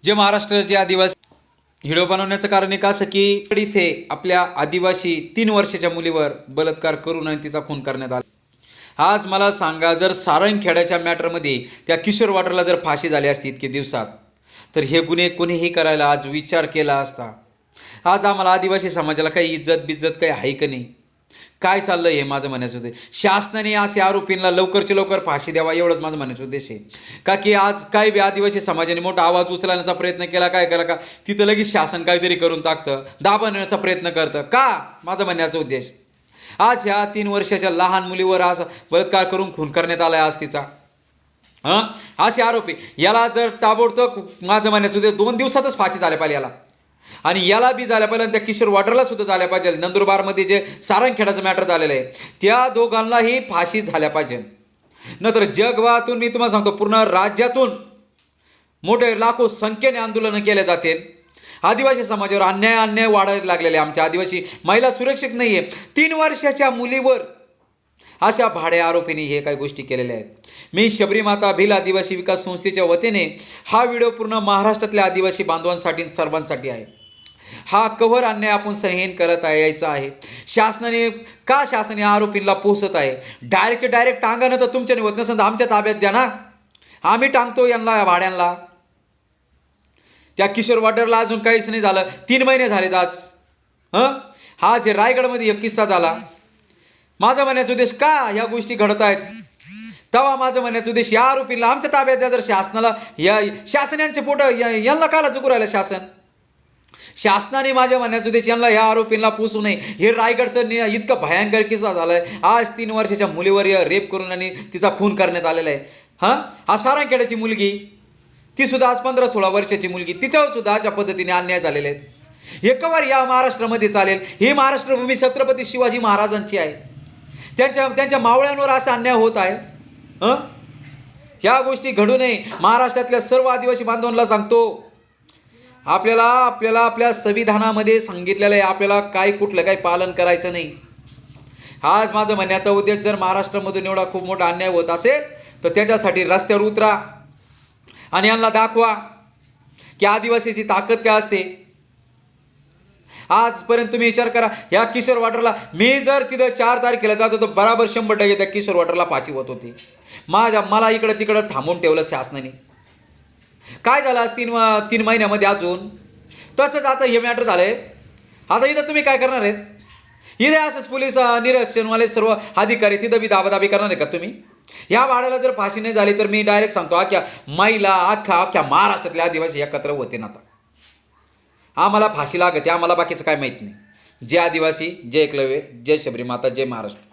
जे महाराष्ट्र जे आदिवासी व्हिडिओ बनवण्याचं कारण एक असं की इथे आपल्या आदिवासी 3 वर्षाच्या मुलीवर बलात्कार करून आणि तिचा खून करण्यात आला। आज मला सांगा, जर सारंगखेड्याच्या मॅटरमध्ये त्या किशोर वाड्राला जर फाशी झाली असती इतके दिवसात, तर हे गुन्हे कोणीही करायला आज विचार केला असता। आज आम्हाला आदिवासी समाजाला काही इज्जत बिज्जत काही आहे का नाही? काय चाललं हे माझं म्हणायचं होते। शासनाने असे आरोपींना लवकरच्या लवकर फाशी द्यावा, एवढंच माझं म्हणायचं उद्देश आहे। का की आज काही आदिवासी समाजाने मोठा आवाज उचलण्याचा प्रयत्न केला, काय करा का तिथं लगेच शासन काहीतरी करून टाकतं, दाबण्याचा प्रयत्न करतं का, माझं म्हणण्याचा उद्देश। आज ह्या 3 वर्षाच्या लहान मुलीवर आज बलात्कार करून खून करण्यात आलाय आज तिचा। असे आरोपी याला जर ताबडतोब माझं म्हणायचं होते 2 दिवसातच फाशी झाल्या पाहिजे याला, आणि याला बी झाल्या पाहिजे, त्या किशोर वाड्राला सुद्धा झाल्या पाहिजे। नंदुरबारमध्ये जे सारंगखेड्याचं मॅटर झालेलं आहे त्या दोघांनाही फाशी झाल्या पाहिजे। नंतर जगभरातून मी तुम्हाला सांगतो, पूर्ण राज्यातून मोठे लाखो संख्येने आंदोलनं केले जातील। आदिवासी समाजावर अन्याय वाढायला लागलेले, आमच्या आदिवासी महिला सुरक्षित नाही आहे। 3 वर्षाच्या मुलीवर अशा भाड्या आरोपींनी हे काही गोष्टी केलेल्या आहेत। मी शबरी माता भिल आदिवासी विकास संस्थेच्या वतीने हा व्हिडिओ पूर्ण महाराष्ट्रातल्या आदिवासी बांधवांसाठी सर्वांसाठी आहे। हा कव्हर अन्याय आपण सहन करत यायचा आहे। शासन या आरोपींना पोसत आहे। डायरेक्ट टांगानं तर तुमच्याने होत नसेल तर आमच्या ताब्यात द्या ना, आम्ही टांगतो यांना, या भाड्यांना। त्या किशोर वाड्राला अजून काहीच नाही झालं, 3 महिने झालेत आज। हा जे रायगडमध्ये एक किस्सा झाला, माझं म्हणण्याचा उद्देश का ह्या गोष्टी घडत आहेत तेव्हा माझं म्हणण्याचा उद्देश या आरोपींना आमच्या ताब्यात द्या। जर शासनाला शासन यांचे पोटं यांना काला चुकू राहिलं शासनाने माझ्या म्हणण्याचा उद्देश यांना या आरोपींना पोसू नये। हे रायगडचं इतकं भयंकर किस्सा झाला आहे। आज 3 वर्षाच्या मुलीवर रेप करून आणि तिचा खून करण्यात आलेला आहे। हा सारंगखेड्याची मुलगी, ती सुद्धा आज 15-16 वर्षाची मुलगी, तिच्यावर सुद्धा अशा पद्धतीने अन्याय झालेले आहेत। हे कवर या महाराष्ट्रामध्ये चालेल? ही महाराष्ट्रभूमी छत्रपती शिवाजी महाराजांची आहे, त्यांच्या मावळ्यांवर असा अन्याय होत आहे। ह्या गोष्टी घडू नये। महाराष्ट्रातल्या सर्व आदिवासी बांधवांना सांगतो, आपल्याला आपल्या संविधानामध्ये सांगितलेलं आहे आपल्याला कुठलं काही पालन करायचं नाही। आज माझं म्हणण्याचा उद्देश, जर महाराष्ट्रामधून एवढा खूप मोठा अन्याय होत असेल तर त्याच्यासाठी रस्त्यावर उतरा आणि यांना दाखवा की आदिवासीची ताकद काय असते। आजपर्यंत तुम्ही विचार करा, ह्या किशोर वाड्राला मी जर तिथं 4 तारखेला जात होतो, बराबर 100% त्या किशोर वाड्राला फाशी होत होती। मला इकडं तिकडं थांबून ठेवलं शासनाने। काय झालं आज 3 महिन्यामध्ये अजून? तसंच आता हे मॅटर झालंय। आता इथं तुम्ही काय करणार आहेत? इथे असंच पोलीस निरीक्षणवाले सर्व अधिकारी तिथं बी दाबादाबी करणार आहे का तुम्ही? ह्या भाड्याला जर फाशी नाही झाली तर मी डायरेक्ट सांगतो, अख्ख्या महिला अख्ख्या महाराष्ट्रातले आदिवासी एकत्र होते ना। आता आम्हाला फाशी लागते, आम्हाला बाकीचं काय माहीत नाही। जय आदिवासी, जय एकलव्य, जय शबरी माता, जय महाराष्ट्र।